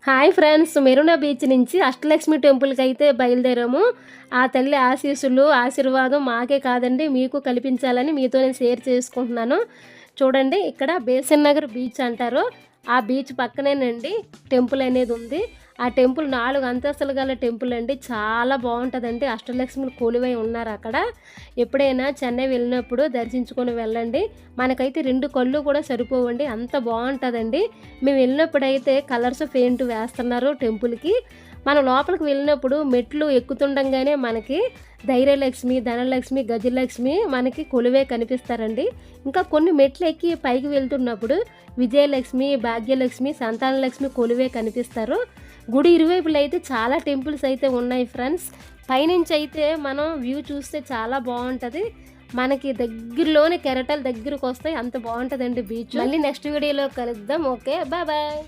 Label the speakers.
Speaker 1: Hi friends, Marina beach నుంచి అష్టలక్ష్మి టెంపుల్కి అయితే బయలుదేరాము. ఆ తల్లి ఆశీస్సులు ఆశీర్వాదం మాకే కాదండి మీకు కల్పించాలని మీతో నేను షేర్ చేసుకుంటున్నాను. చూడండి, ఇక్కడ బేసన్ నగర్ బీచ్ అంటారు. ఆ బీచ్ పక్కనేనండి టెంపుల్ అనేది ఉంది. ఆ టెంపుల్ 4 అంతస్తులు గల టెంపుల్ అండి. చాలా బాగుంటుందండి. అష్టలక్ష్ములు కొలువై ఉన్నారు అక్కడ. ఎప్పుడైనా చెన్నై వెళ్ళినప్పుడు దర్శించుకొని వెళ్ళండి. మనకైతే 2 కళ్ళు కూడా సరిపోవండి, అంత బాగుంటుందండి. మేము వెళ్ళినప్పుడైతే కలర్స్ పెయింట్ వేస్తున్నారు టెంపుల్కి. మనం లోపలికి వెళ్ళినప్పుడు మెట్లు ఎక్కుతుండగానే మనకి ధైర్యలక్ష్మి, ధనలక్ష్మి, గజలక్ష్మి మనకి కొలువే కనిపిస్తారండి. ఇంకా కొన్ని మెట్లు ఎక్కి పైకి వెళ్తున్నప్పుడు విజయలక్ష్మి, భాగ్యలక్ష్మి, సంతానలక్ష్మి కొలువే కనిపిస్తారు. గుడి ఇరువైపులు అయితే చాలా టెంపుల్స్ అయితే ఉన్నాయి ఫ్రెండ్స్. పైనుంచి అయితే మనం వ్యూ చూస్తే చాలా బాగుంటుంది. మనకి దగ్గరలోనే కెరటాలు దగ్గరకు వస్తాయి, అంత బాగుంటుందండి బీచ్. మళ్ళీ నెక్స్ట్ వీడియోలో కలుద్దాం. Okay, bye bye.